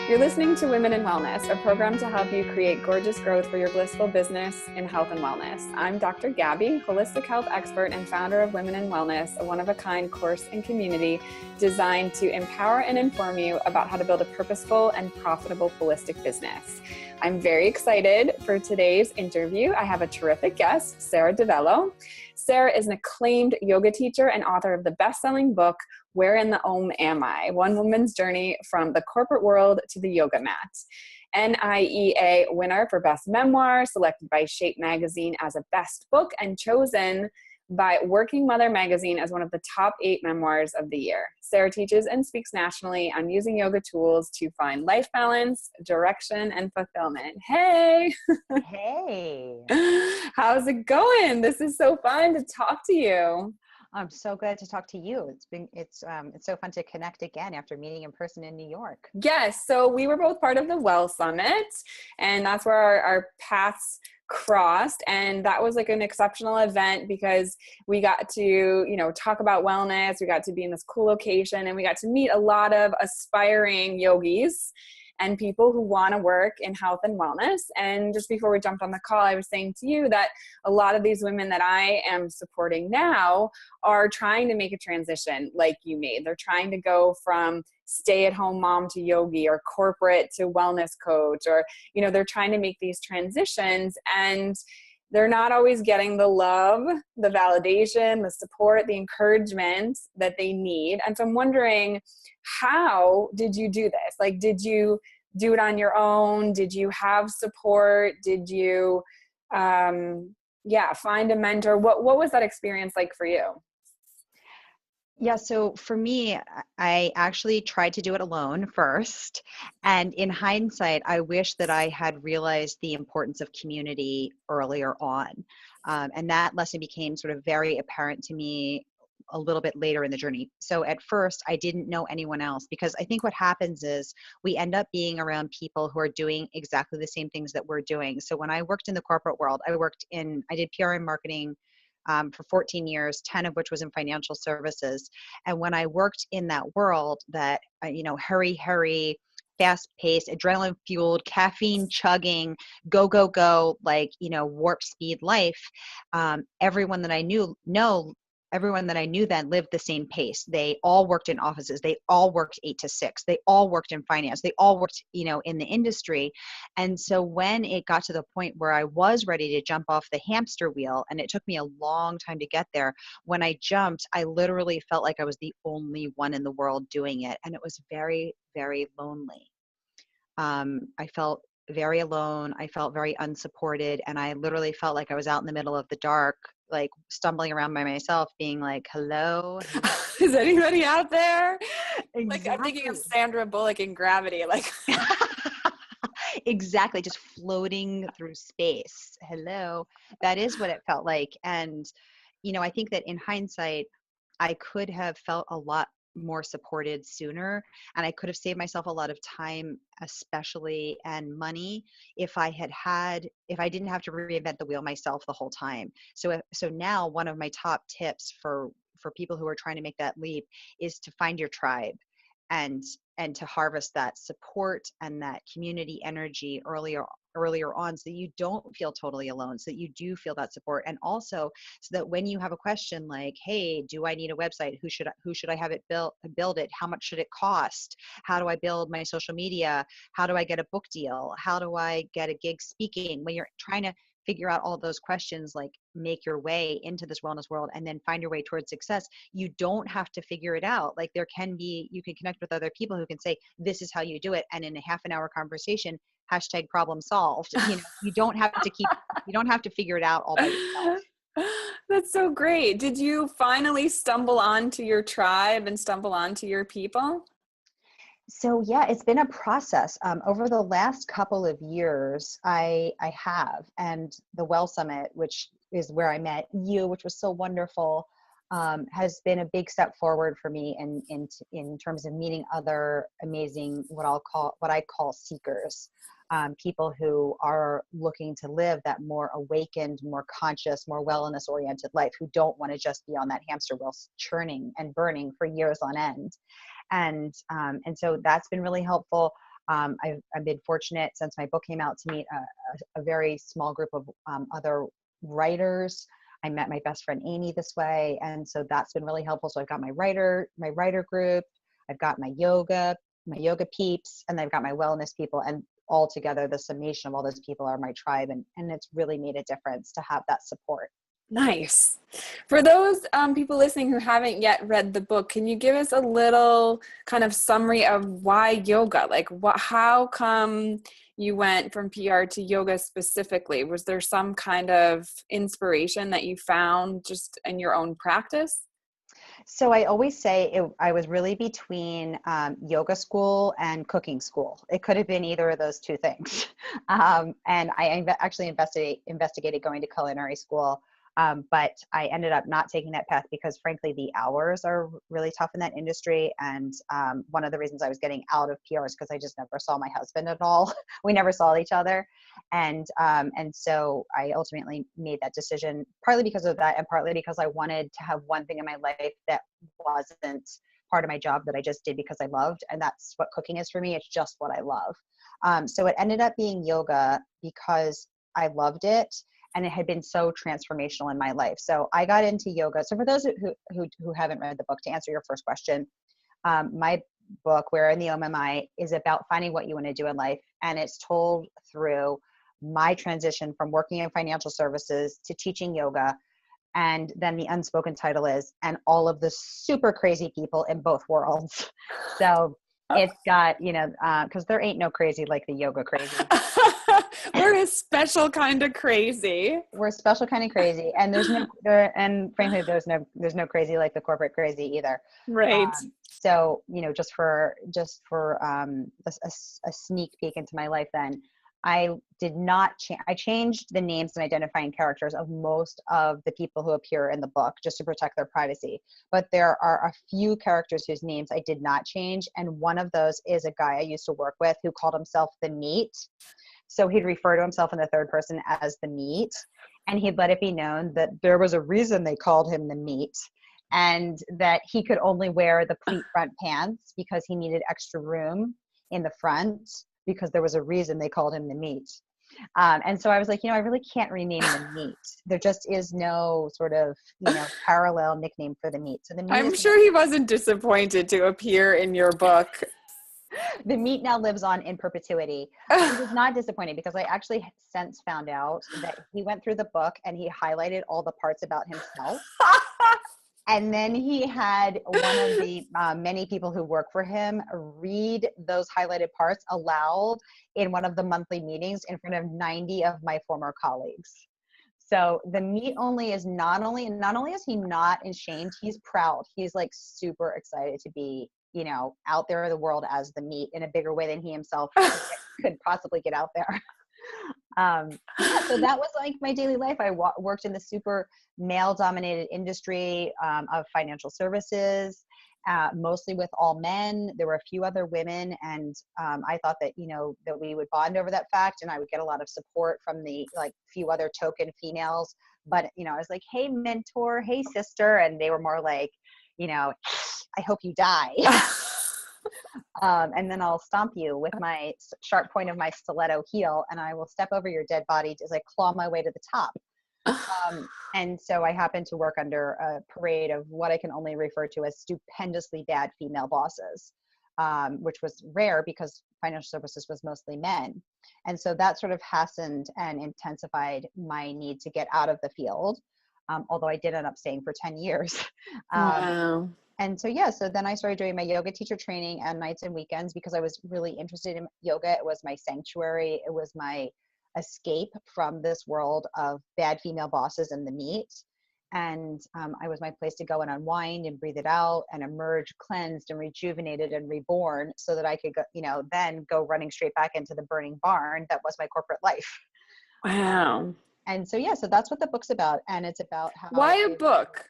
You're listening to Women in Wellness, a program to help you create gorgeous growth for your blissful business in health and wellness. I'm Dr. Gabby, holistic health expert and founder of Women in Wellness, a one-of-a-kind course and community designed to empower and inform you about how to build a purposeful and profitable holistic business. I'm very excited for today's interview. I have a terrific guest, Sara DiVello. Sara is an acclaimed yoga teacher and author of the best-selling book, Where in the Om Am I? One Woman's Journey from the Corporate World to the Yoga Mat. NIEA winner for Best Memoir, selected by Shape Magazine as a best book, and chosen by Working Mother Magazine as one of the top 8 memoirs of the year. Sara teaches and speaks nationally on using yoga tools to find life balance, direction, and fulfillment. Hey! Hey! How's it going? This is so fun to talk to you. I'm so glad to talk to you. It's so fun to connect again after meeting in person in New York. Yes, so we were both part of the Well Summit, and that's where our paths crossed, and that was like an exceptional event because we got to, talk about wellness. We got to be in this cool location, and we got to meet a lot of aspiring yogis and people who want to work in health and wellness. And just before we jumped on the call, I was saying to you that a lot of these women that I am supporting now are trying to make a transition like you made. They're trying to go from stay-at-home mom to yogi, or corporate to wellness coach, or, they're trying to make these transitions, and they're not always getting the love, the validation, the support, the encouragement that they need. And so I'm wondering, how did you do this? Like, did you do it on your own? Did you have support? Did you, find a mentor? What was that experience like for you? Yeah, so for me, I actually tried to do it alone first. And in hindsight, I wish that I had realized the importance of community earlier on. And that lesson became sort of very apparent to me a little bit later in the journey. So at first, I didn't know anyone else, because I think what happens is we end up being around people who are doing exactly the same things that we're doing. So when I worked in the corporate world, I did PR and marketing for 14 years, 10 of which was in financial services. And when I worked in that world, that, hurry, fast paced, adrenaline fueled, caffeine chugging, go, go, go, warp speed life, everyone that I knew then lived the same pace. They all worked in offices. They all worked 8 to 6. They all worked in finance. They all worked, in the industry. And so when it got to the point where I was ready to jump off the hamster wheel, and it took me a long time to get there, when I jumped, I literally felt like I was the only one in the world doing it. And it was very, very lonely. I felt very alone. I felt very unsupported. And I literally felt like I was out in the middle of the dark, like stumbling around by myself, being like, hello. Is anybody out there? Exactly. Like, I'm thinking of Sandra Bullock in Gravity. Like, exactly. Just floating through space. Hello. That is what it felt like. And, I think that in hindsight, I could have felt a lot more supported sooner, and I could have saved myself a lot of time, especially, and money, if I didn't have to reinvent the wheel myself the whole time. So now one of my top tips for people who are trying to make that leap is to find your tribe, and to harvest that support and that community energy earlier on, so that you don't feel totally alone, so that you do feel that support. And also so that when you have a question like, hey, do I need a website? Who should I have it build it? How much should it cost? How do I build my social media? How do I get a book deal? How do I get a gig speaking? When you're trying to figure out all those questions, like make your way into this wellness world and then find your way towards success, you don't have to figure it out. Like you can connect with other people who can say, this is how you do it. And in a half an hour conversation, #problem solved. You don't have to figure it out all by yourself. That's so great. Did you finally stumble onto your tribe and stumble onto your people? So yeah, it's been a process. Over the last couple of years, I have, and the Well Summit, which is where I met you, which was so wonderful, has been a big step forward for me in terms of meeting other amazing, what I call seekers, people who are looking to live that more awakened, more conscious, more wellness oriented life, who don't want to just be on that hamster wheel churning and burning for years on end. And so that's been really helpful. I've been fortunate since my book came out to meet a very small group of other writers. I met my best friend Amy this way, and so that's been really helpful. So I've got my writer group, I've got my yoga peeps, and I've got my wellness people, and all together the summation of all those people are my tribe, and it's really made a difference to have that support. Nice. For those people listening who haven't yet read the book, can you give us a little kind of summary of why yoga? Like, how come you went from PR to yoga specifically? Was there some kind of inspiration that you found just in your own practice? So I always say I was really between yoga school and cooking school. It could have been either of those two things. And I actually investigated going to culinary school. But I ended up not taking that path because frankly, the hours are really tough in that industry. And one of the reasons I was getting out of PR is because I just never saw my husband at all. We never saw each other. And so I ultimately made that decision partly because of that and partly because I wanted to have one thing in my life that wasn't part of my job that I just did because I loved. And that's what cooking is for me. It's just what I love. So it ended up being yoga because I loved it. And it had been so transformational in my life. So I got into yoga. So for those who haven't read the book, to answer your first question, my book, Where in the Om Am I, is about finding what you want to do in life. And it's told through my transition from working in financial services to teaching yoga. And then the unspoken title is, and all of the super crazy people in both worlds. So it's got, because there ain't no crazy like the yoga crazy. We're a special kind of crazy. We're a special kind of crazy, and and frankly, there's no crazy like the corporate crazy either. Right. So just for a sneak peek into my life, then I did not I changed the names and identifying characters of most of the people who appear in the book just to protect their privacy. But there are a few characters whose names I did not change, and one of those is a guy I used to work with who called himself the Meat. So he'd refer to himself in the third person as the Meat, and he'd let it be known that there was a reason they called him the Meat, and that he could only wear the pleat front pants because he needed extra room in the front because there was a reason they called him the Meat. And so I was like, I really can't rename the Meat. There just is no sort of, parallel nickname for the Meat. So the Meat I'm sure he wasn't disappointed to appear in your book. The Meat now lives on in perpetuity. I was not disappointed because I actually since found out that he went through the book and he highlighted all the parts about himself. And then he had one of the many people who work for him read those highlighted parts aloud in one of the monthly meetings in front of 90 of my former colleagues. So the Meat is not only is he not ashamed, he's proud. He's like super excited to be out there in the world as the Meat in a bigger way than he himself could possibly get out there. So that was like my daily life. I worked in the super male dominated industry of financial services, mostly with all men. There were a few other women, and I thought that that we would bond over that fact, and I would get a lot of support from the few other token females. But I was like, hey mentor, hey sister, and they were more like, I hope you die. And then I'll stomp you with my sharp point of my stiletto heel, and I will step over your dead body as I claw my way to the top. And so I happened to work under a parade of what I can only refer to as stupendously bad female bosses, which was rare because financial services was mostly men. And so that sort of hastened and intensified my need to get out of the field, although I did end up staying for 10 years. Wow. And so, so then I started doing my yoga teacher training on nights and weekends because I was really interested in yoga. It was my sanctuary. It was my escape from this world of bad female bosses and the Meat. And I was my place to go and unwind and breathe it out and emerge cleansed and rejuvenated and reborn so that I could go, then go running straight back into the burning barn that was my corporate life. Wow. And so, so that's what the book's about. And it's about how. Why a book?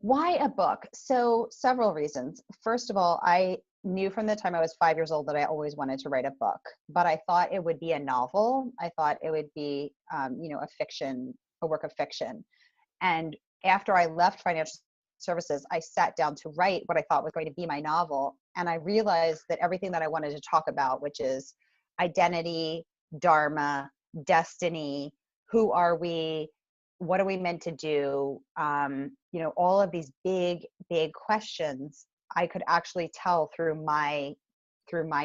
Why a book? So several reasons. First of all, I knew from the time I was 5 years old that I always wanted to write a book, but I thought it would be a novel. I thought it would be, a work of fiction. And after I left financial services, I sat down to write what I thought was going to be my novel. And I realized that everything that I wanted to talk about, which is identity, dharma, destiny, who are we, what are we meant to do, all of these big, big questions, I could actually tell through my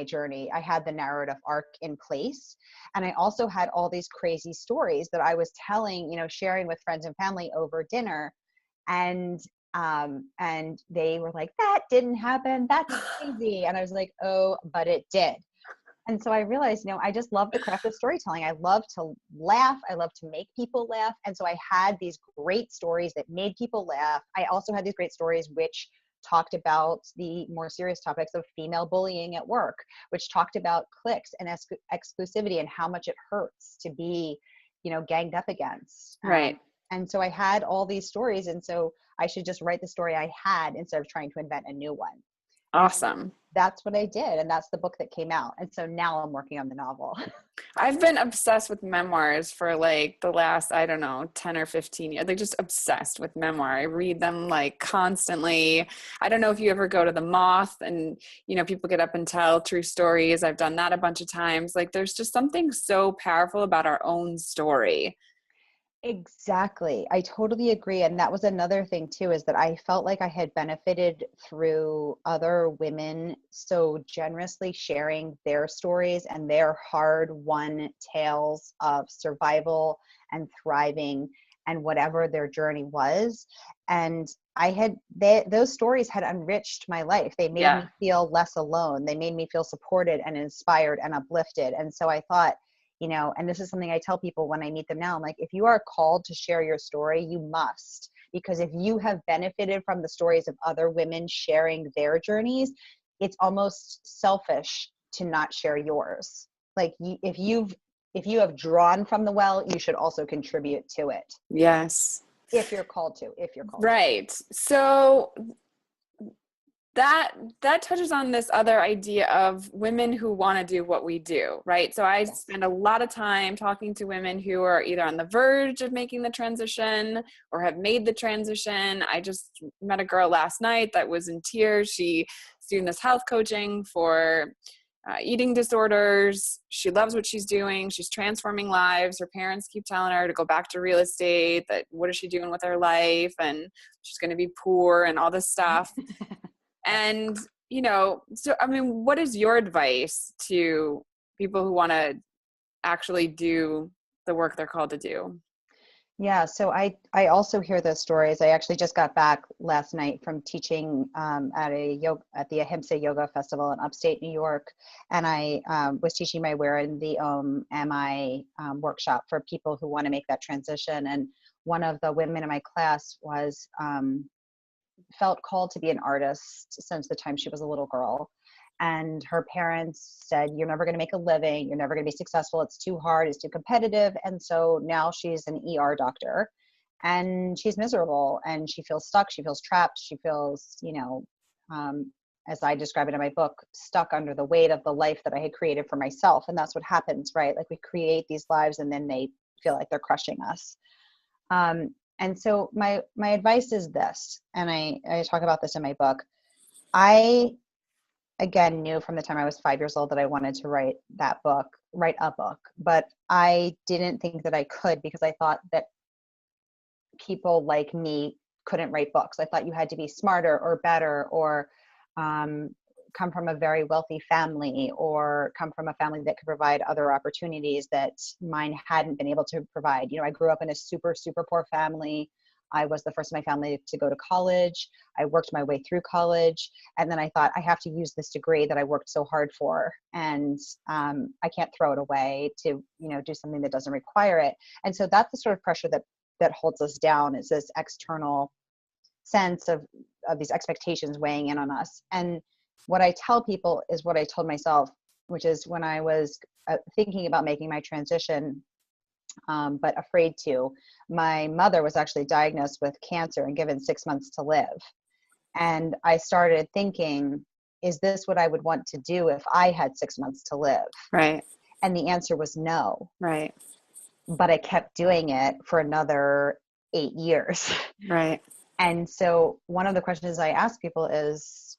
journey. I had the narrative arc in place. And I also had all these crazy stories that I was telling, sharing with friends and family over dinner. And they were like, that didn't happen. That's crazy. And I was like, oh, but it did. And so I realized, I just love the craft of storytelling. I love to laugh. I love to make people laugh. And so I had these great stories that made people laugh. I also had these great stories which talked about the more serious topics of female bullying at work, which talked about cliques and exclusivity and how much it hurts to be, ganged up against. Right. And so I had all these stories. And so I should just write the story I had instead of trying to invent a new one. Awesome. And that's what I did. And that's the book that came out. And so now I'm working on the novel. I've been obsessed with memoirs for like the last, 10 or 15 years. They're just obsessed with memoir. I read them like constantly. I don't know if you ever go to the Moth and, people get up and tell true stories. I've done that a bunch of times. Like there's just something so powerful about our own story. Exactly. I totally agree. And that was another thing too, is that I felt like I had benefited through other women so generously sharing their stories and their hard-won tales of survival and thriving and whatever their journey was. And those stories had enriched my life. They made me feel less alone. They made me feel supported and inspired and uplifted. And so I thought, and this is something I tell people when I meet them now, I'm like, if you are called to share your story, you must, because if you have benefited from the stories of other women sharing their journeys, it's almost selfish to not share yours. Like if you have drawn from the well, you should also contribute to it. Yes. If you're called to. Right. So that touches on this other idea of women who want to do what we do, right? So I spend a lot of time talking to women who are either on the verge of making the transition or have made the transition. I just met a girl last night that was in tears. She's doing this health coaching for eating disorders. She loves what she's doing. She's transforming lives. Her parents keep telling her to go back to real estate, that what is she doing with her life? And she's going to be poor and all this stuff. And, what is your advice to people who want to actually do the work they're called to do? Yeah. So I also hear those stories. I actually just got back last night from teaching at the Ahimsa Yoga Festival in upstate New York. And I was teaching my Where in the Am I workshop for people who want to make that transition. And one of the women in my class felt called to be an artist since the time she was a little girl. And her parents said, you're never going to make a living. You're never going to be successful. It's too hard. It's too competitive. And so now she's an ER doctor and she's miserable and she feels stuck. She feels trapped. She feels, as I describe it in my book, stuck under the weight of the life that I had created for myself. And that's what happens, right? Like we create these lives and then they feel like they're crushing us. And so my advice is this, and I talk about this in my book. I, again, knew from the time I was 5 years old that I wanted to write a book, but I didn't think that I could because I thought that people like me couldn't write books. I thought you had to be smarter or better or come from a very wealthy family or come from a family that could provide other opportunities that mine hadn't been able to provide. I grew up in a super, super poor family. I was the first in my family to go to college. I worked my way through college. And then I thought I have to use this degree that I worked so hard for. And I can't throw it away to, do something that doesn't require it. And so that's the sort of pressure that holds us down, is this external sense of these expectations weighing in on us. And what I tell people is what I told myself, which is when I was thinking about making my transition, but afraid to, my mother was actually diagnosed with cancer and given 6 months to live. And I started thinking, is this what I would want to do if I had 6 months to live? Right. And the answer was no. Right. But I kept doing it for another 8 years. Right. And so one of the questions I ask people is,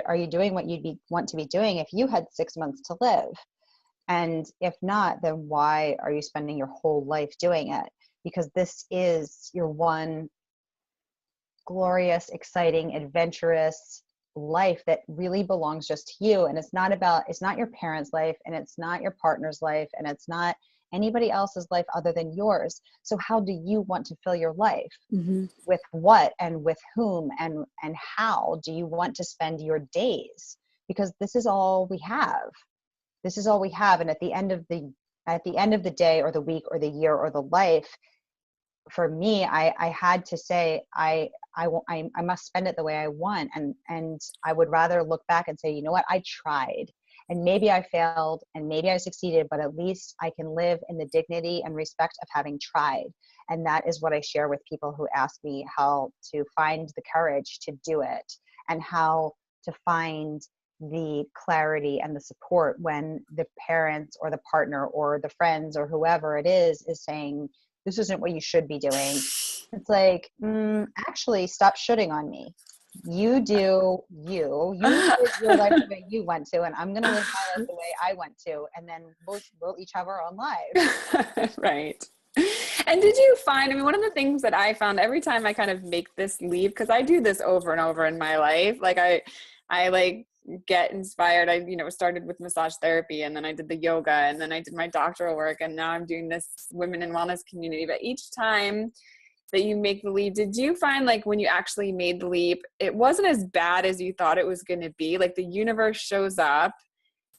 are you doing what you'd want to be doing if you had 6 months to live? And if not, then why are you spending your whole life doing it? Because this is your one glorious, exciting, adventurous life that really belongs just to you. And it's not your parents' life, and it's not your partner's life, and it's not anybody else's life other than yours. So how do you want to fill your life? Mm-hmm. With what and with whom and how do you want to spend your days? Because this is all we have. This is all we have. And at the end of the day or the week or the year or the life, for me, I had to say, I must spend it the way I want. And I would rather look back and say, you know what, I tried, and maybe I failed and maybe I succeeded, but at least I can live in the dignity and respect of having tried. And that is what I share with people who ask me how to find the courage to do it, and how to find the clarity and the support when the parents or the partner or the friends or whoever it is saying, this isn't what you should be doing. It's like, actually, stop shooting on me. You do you live your life the way you want to, and I'm going to live my life the way I want to. And then we'll each have our own lives. Right. And did you find, I mean, one of the things that I found every time I kind of make this leap, because I do this over and over in my life, like I like get inspired. I, started with massage therapy, and then I did the yoga, and then I did my doctoral work, and now I'm doing this women in wellness community. But each time that you make the leap, did you find like when you actually made the leap, it wasn't as bad as you thought it was going to be? Like the universe shows up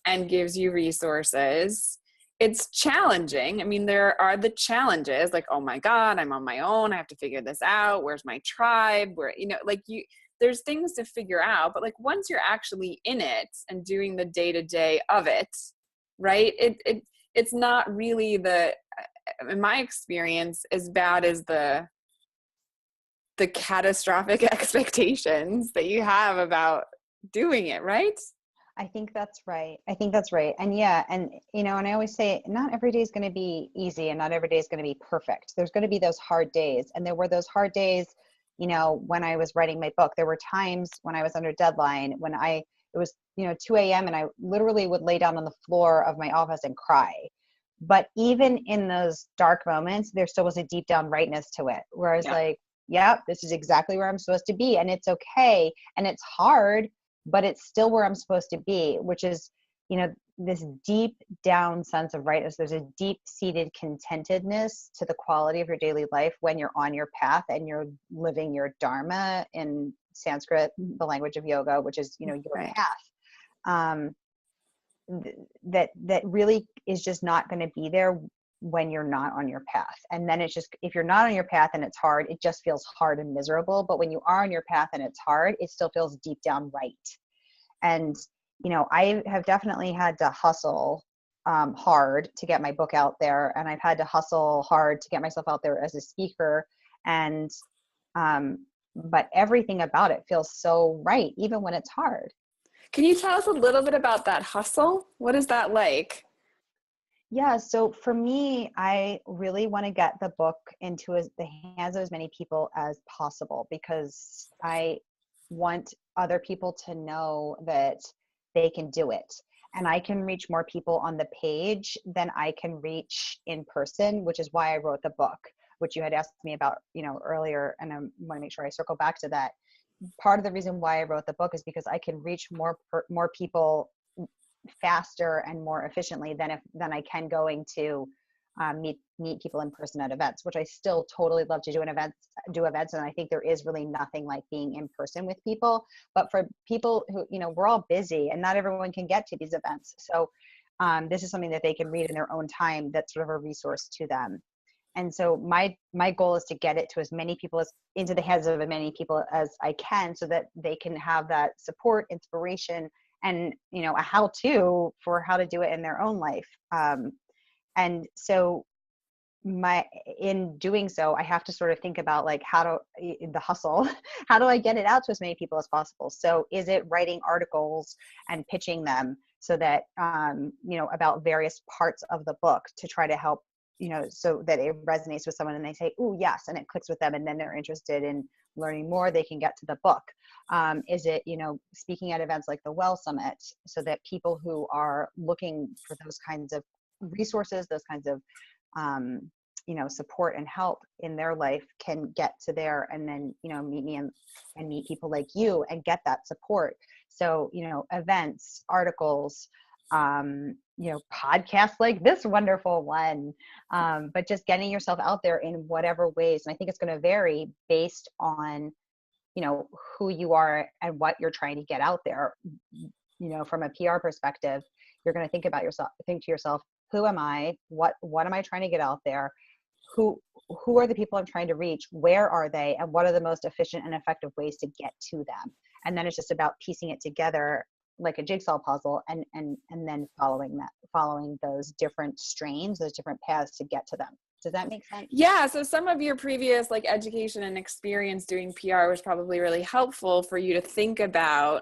and gives you resources. It's challenging. I mean, there are the challenges like, oh my God, I'm on my own. I have to figure this out. Where's my tribe? Where, there's things to figure out, but like once you're actually in it and doing the day-to-day of it, right? It's not really in my experience, as bad as the catastrophic expectations that you have about doing it, right? I think that's right. And yeah, and and I always say not every day is going to be easy, and not every day is going to be perfect. There's going to be those hard days. And there were those hard days, when I was writing my book. There were times when I was under deadline, when it was, 2 a.m. and I literally would lay down on the floor of my office and cry. But even in those dark moments, there still was a deep down rightness to it, where I was like, yeah, this is exactly where I'm supposed to be. And it's okay. And it's hard, but it's still where I'm supposed to be, which is, this deep down sense of rightness. There's a deep seated contentedness to the quality of your daily life when you're on your path and you're living your dharma, in Sanskrit, the language of yoga, which is, your right. path. That really is just not going to be there when you're not on your path. And then it's just, if you're not on your path and it's hard, it just feels hard and miserable. But when you are on your path and it's hard, it still feels deep down right. And, I have definitely had to hustle hard to get my book out there. And I've had to hustle hard to get myself out there as a speaker. And, but everything about it feels so right, even when it's hard. Can you tell us a little bit about that hustle? What is that like? Yeah, so for me, I really want to get the book into the hands of as many people as possible, because I want other people to know that they can do it. And I can reach more people on the page than I can reach in person, which is why I wrote the book, which you had asked me about, earlier. And I want to make sure I circle back to that. Part of the reason why I wrote the book is because I can reach more people faster and more efficiently than I can going to meet people in person at events, which I still totally love to do events. And I think there is really nothing like being in person with people. But for people who, we're all busy and not everyone can get to these events. So this is something that they can read in their own time. That's sort of a resource to them. And so my goal is to get it to as many people into the heads of as many people as I can, so that they can have that support, inspiration, and, a how-to for how to do it in their own life. And so in doing so, I have to sort of think about like the hustle, how do I get it out to as many people as possible? So is it writing articles and pitching them so that, about various parts of the book to try to help, so that it resonates with someone and they say, oh yes, and it clicks with them. And then they're interested in learning more, they can get to the book? Is it, speaking at events like the Well Summit, so that people who are looking for those kinds of resources, those kinds of, support and help in their life can get to there and then, meet me and meet people like you and get that support. So, events, articles, podcasts like this wonderful one, but just getting yourself out there in whatever ways. And I think it's going to vary based on, who you are and what you're trying to get out there. From a PR perspective, you're going to think to yourself, who am I? What am I trying to get out there? Who are the people I'm trying to reach? Where are they? And what are the most efficient and effective ways to get to them? And then it's just about piecing it together like a jigsaw puzzle and then following those different strains, those different paths to get to them. Does that make sense? Yeah. So some of your previous education and experience doing PR was probably really helpful for you to think about,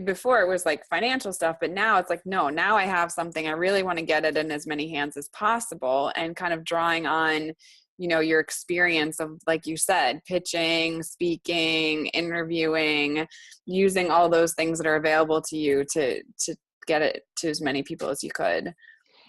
before it was financial stuff, but now it's no, now I have something, I really want to get it in as many hands as possible, and kind of drawing on, your experience of, like you said, pitching, speaking, interviewing, using all those things that are available to you to get it to as many people as you could.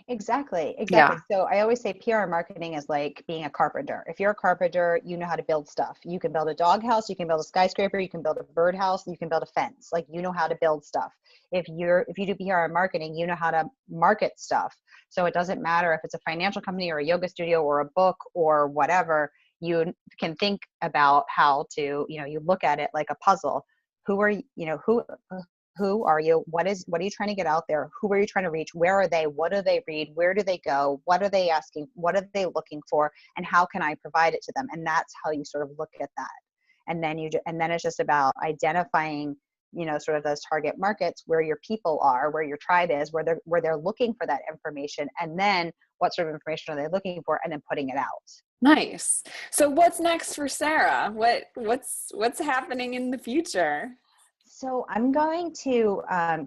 Exactly. Yeah. So I always say PR marketing is like being a carpenter. If you're a carpenter, you know how to build stuff. You can build a doghouse, you can build a skyscraper, you can build a birdhouse, you can build a fence. You know how to build stuff. If you do PR marketing, you know how to market stuff. So it doesn't matter if it's a financial company or a yoga studio or a book or whatever. You can think about how to, you look at it like a puzzle. Who are who are you? What are you trying to get out there? Who are you trying to reach? Where are they? What do they read? Where do they go? What are they asking? What are they looking for? And how can I provide it to them? And that's how you sort of look at that. And then it's just about identifying, sort of those target markets where your people are, where your tribe is, where they're looking for that information. And then what sort of information are they looking for? And then putting it out. Nice. So what's next for Sara? What's happening in the future? So I'm going to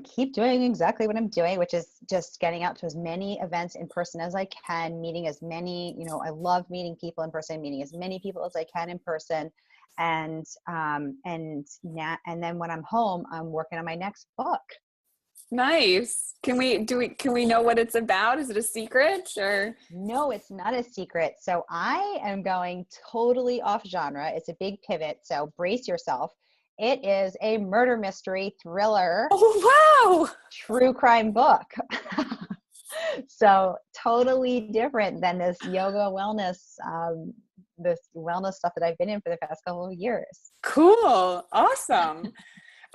keep doing exactly what I'm doing, which is just getting out to as many events in person as I can, meeting as many, I love meeting people in person, meeting as many people as I can in person. And then when I'm home, I'm working on my next book. Nice. Can we know what it's about? Is it a secret or? No, it's not a secret. So I am going totally off genre. It's a big pivot. So brace yourself. It is a murder mystery thriller. Oh, wow. True crime book. So totally different than this yoga wellness, this wellness stuff that I've been in for the past couple of years. Cool. Awesome.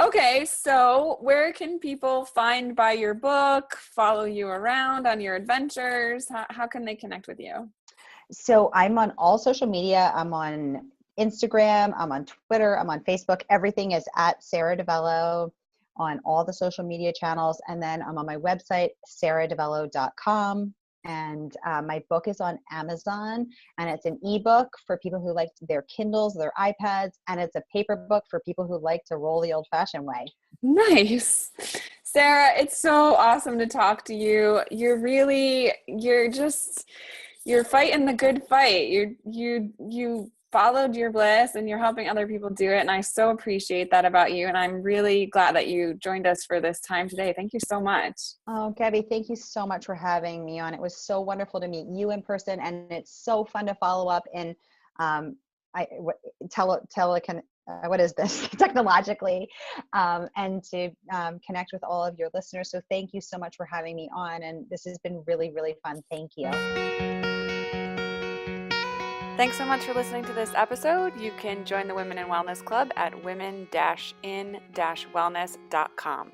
Okay. So where can people buy your book, follow you around on your adventures? How can they connect with you? So I'm on all social media. I'm on Instagram, I'm on Twitter, I'm on Facebook. Everything is at Sara DiVello on all the social media channels. And then I'm on my website, saradivello.com. And my book is on Amazon, and it's an ebook for people who like their Kindles, their iPads, and it's a paper book for people who like to roll the old-fashioned way. Nice. Sara, it's so awesome to talk to you. You're fighting the good fight. You followed your bliss and you're helping other people do it. And I so appreciate that about you. And I'm really glad that you joined us for this time today. Thank you so much. Oh, Gabby, thank you so much for having me on. It was so wonderful to meet you in person, and it's so fun to follow up in what is this technologically, and to connect with all of your listeners. So thank you so much for having me on. And this has been really, really fun. Thank you. Thanks so much for listening to this episode. You can join the Women in Wellness Club at women-in-wellness.com.